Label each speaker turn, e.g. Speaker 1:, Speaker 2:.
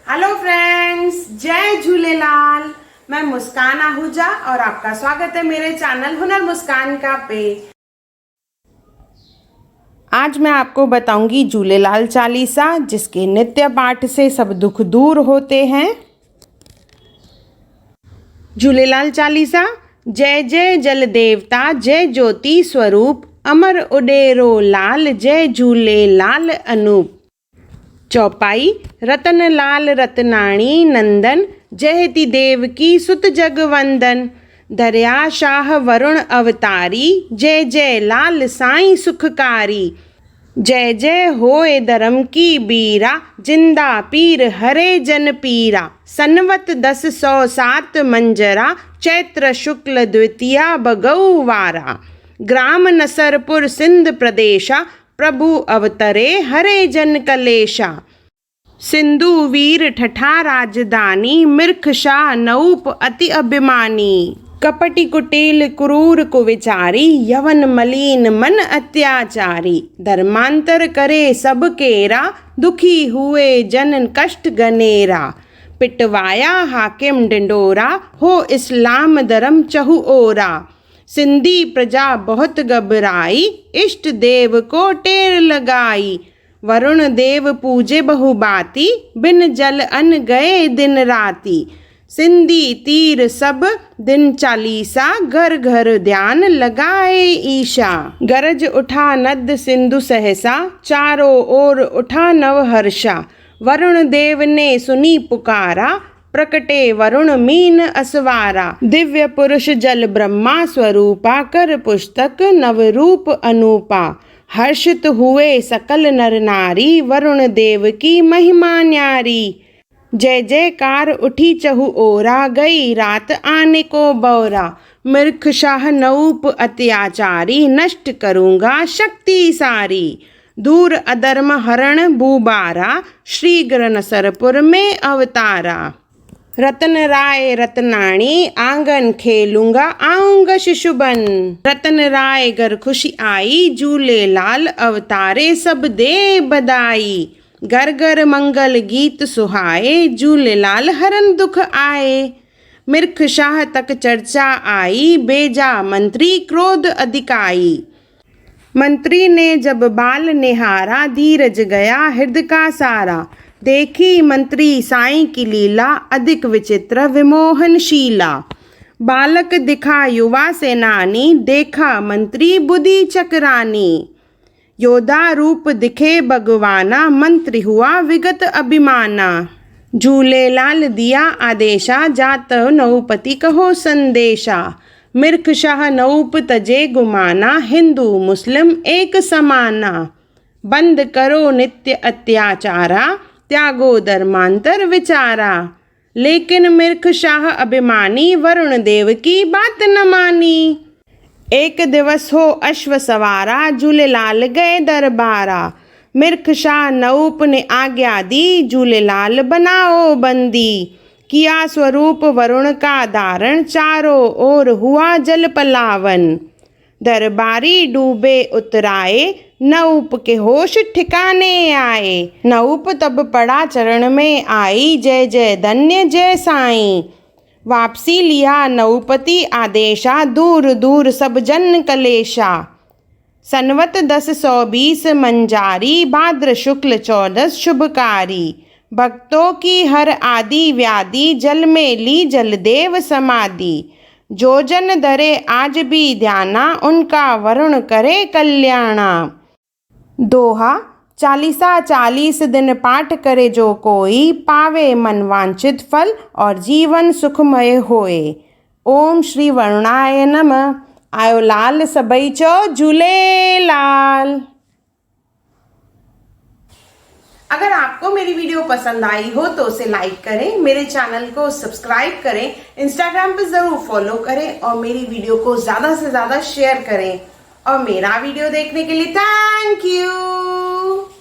Speaker 1: Hello friends, जय झूलेलाल। मैं मुस्कान आहूजा और आपका स्वागत है मेरे चैनल हुनर मुस्कान का पे। आज मैं आपको बताऊंगी झूलेलाल चालीसा, जिसके नित्य पाठ से सब दुख दूर होते हैं। झूलेलाल चालीसा। जय जय जल देवता, जय ज्योति स्वरूप, अमर उडेरो लाल, जय झूलेलाल अनूप। चौपाई। रतन लाल रतनाणी नंदन, जयति देव की सुत जगवंदन। दरिया शाह वरुण अवतारी, जय जय लाल साईं सुखकारी। जय जय होए धर्म की बीरा, जिंदा पीर हरे जन पीरा। सनवत 1007 मंजरा, चैत्र शुक्ल द्वितीया बगौवारा। ग्राम नसरपुर सिंध प्रदेशा, प्रभु अवतरे हरे जन कलेशा। सिंधु वीर ठठा राजधानी, मिर्ख शाह नऊप अति अभिमानी। कपटी कुटिल क्रूर कुविचारी, यवन मलिन मन अत्याचारी। धर्मांतर करे सब केरा, दुखी हुए जन कष्ट गनेरा। पिटवाया हाकिम डिंडोरा, हो इस्लाम धर्म चहु ओरा। सिंधी प्रजा बहुत घबराई, इष्ट देव को टेर लगाई। वरुण देव पूजे बहुबाती, बिन जल अन्न गए दिन राती। सिंधी तीर सब दिन चालीसा, घर घर ध्यान लगाए ईशा। गरज उठा नद सिंधु सहसा, चारों ओर उठा नव हर्षा। वरुण देव ने सुनी पुकारा, प्रकटे वरुण मीन असवारा। दिव्य पुरुष जल ब्रह्मा स्वरूपा, कर पुस्तक नवरूप अनूपा। हर्षित हुए सकल नर नारी, वरुण देव की महिमा न्यारी। जय जयकार उठी चहु ओरा, गई रात आने को बौरा। मिर्ख शाह नऊप अत्याचारी, नष्ट करूँगा शक्ति सारी। दूर अधर्म हरण भूबारा, श्री नसरपुर में अवतारा। रतन राय रतनाणी, आंगन खेलूंगा आऊंगा शिशु बन। रतन राय घर खुशी आई, झूलेलाल अवतारे सब दे बधाई। घर घर मंगल गीत सुहाए, झूलेलाल हरन दुख आए। मिर्ख शाह तक चर्चा आई, बेजा मंत्री क्रोध अधिकाई। मंत्री ने जब बाल निहारा, धीरज गया हृदय का सारा। देखी मंत्री साईं की लीला, अधिक विचित्र विमोहनशीला। बालक दिखा युवा सेनानी, देखा मंत्री बुद्धि चक्रानी। योद्धा रूप दिखे भगवाना, मंत्री हुआ विगत अभिमाना। झूलेलाल दिया आदेशा, जात नौपति कहो संदेशा। मिर्ख शाह नऊप तजे गुमाना, हिंदू मुस्लिम एक समाना। बंद करो नित्य अत्याचारा, त्यागो धर्मांतर विचारा। लेकिन मिर्ख शाह अभिमानी, वरुण देव की बात न मानी। एक दिवस हो अश्व सवारा, झूलेलाल गए दरबारा। मिर्ख शाह नऊप ने आज्ञा दी, झूलेलाल बनाओ बंदी। किया स्वरूप वरुण का धारण, चारों ओर हुआ जल पलावन। दरबारी डूबे उतराए, नऊप के होश ठिकाने आए। नऊप तब पड़ा चरण में आई, जय जय धन्य जय साईं। वापसी लिया नऊपति आदेशा, दूर दूर सब जन कलेशा। सनवत 1020 मंजारी, भाद्र शुक्ल 14 शुभकारी। भक्तों की हर आदि व्याधि, जल में ली जलदेव समाधि। जो जन धरे आज भी ध्याना, उनका वरुण करे कल्याणा। दोहा। चालीसा 40 दिन पाठ करे जो कोई, पावे मन वांछित फल और जीवन सुखमय होए। ओम श्री वरुणाय नमः। आयो लाल सबई चो झूलेलाल। अगर आपको मेरी वीडियो पसंद आई हो तो उसे लाइक करें, मेरे चैनल को सब्सक्राइब करें, इंस्टाग्राम पे ज़रूर फॉलो करें और मेरी वीडियो को ज़्यादा से ज़्यादा शेयर करें। और मेरा वीडियो देखने के लिए थैंक यू।